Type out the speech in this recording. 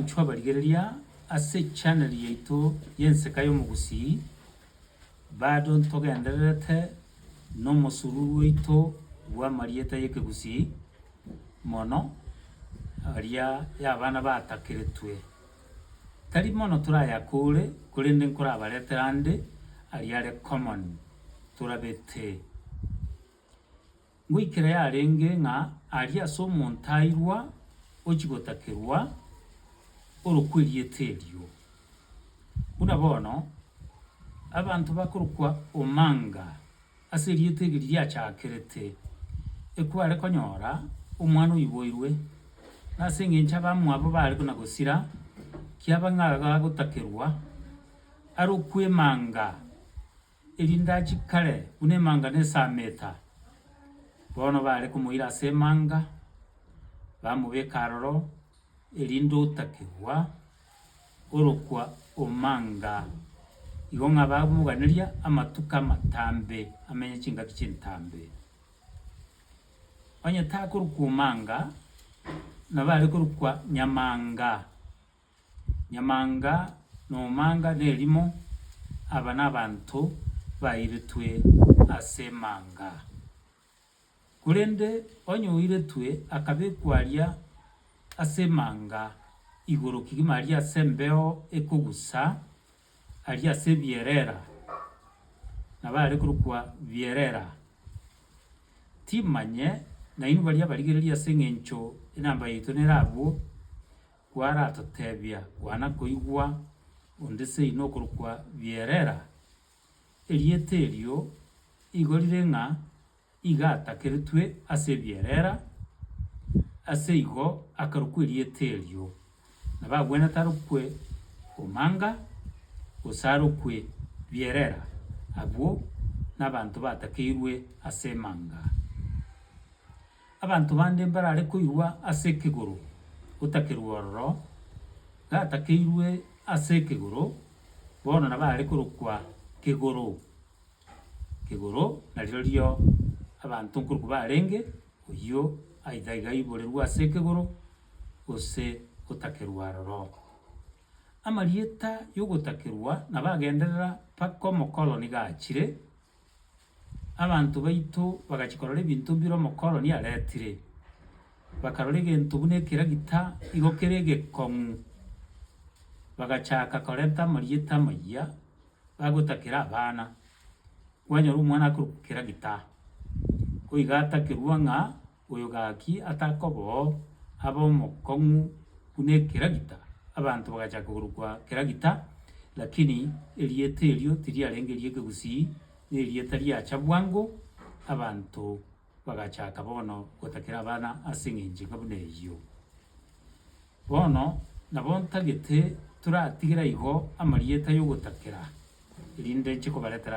Twabarigereria ase channel yaitu yenseka y'omugusi bado ntogendererete n'omusuru waitu bwa marieta y'ekegusi mono aria y'abana batakiretwe tari mono turayakure kurinde nkorabaretera ande ariare common turabete ngwikira yarenge ng'a aria ase omonto airwa ochigotakirwa orokweriete erio buna bono abantu bakorokwa omanga ase eriete eri riachakerete ekware konyora omwana oiboirwe nase eng'encho abamwabo bare kona gosira kiaba ng'aga gotakerwa arokwa emanga erinde achikare buna emanga na esameta bono bare komoira ase emanga bamobeka aroro erinde otakerwa orokwa omanga igo ng'a bamoganeria amatuko amatambe amenye chingaki chintambe onye takorokwa omanga nabare korokwa nyamanga na omanga na erimo aba na abanto bairetwe ase emanga korende onye oiretwe akabekwa aria ase emanga igoro kigima aria ase embeo ekogusa aria ase ebierera nabare korokwa bierera timanye nainwe baria barigereria ase eng'encho enamba yaito nere abwo kwaratotebia kwana koigwa onde seino okorokwa bierera eriete erio igo rire ng'a iga atakeretwe ase ebierera ase igo akarokwa eriete erio nabagwenete arokwe omanga gose arokwe bierera abwo nabanto batakeirwe ase emanga abanto bande mbarare koirwa ase ekegoro otakerwa ororo gatakeirwe ase ekegoro bono nabare korokwa kegoro nario abanto nkorokwa barenge oyio aitha iga aiborerwa ase ekegoro gose gotakerwa aroro amarieta y'ogotakerwa nabagenderera mpaka omokoloni gachire abanto baito bagachikorora ebinto mbire omokoloni aretire bakarora egento buna ekeragita igo kere egekong'u bagachaka korenta amarieta amaya bagotakera abana kwanyora omwana akorokwa keragita koiga atakerwa ng'a oyo gaki atakoba aba omokong'u buna ekeragita abanto bagachaka korokwa keragita lakini eriete erio tiriarenge riekegusi na erieta riacha bwango abanto bagachaka bono gotakera abana ase eng'encho ng'a buna eyio bono nabo ntagete turatigera igo amarieta y'ogotakera erinde nchikobaretera.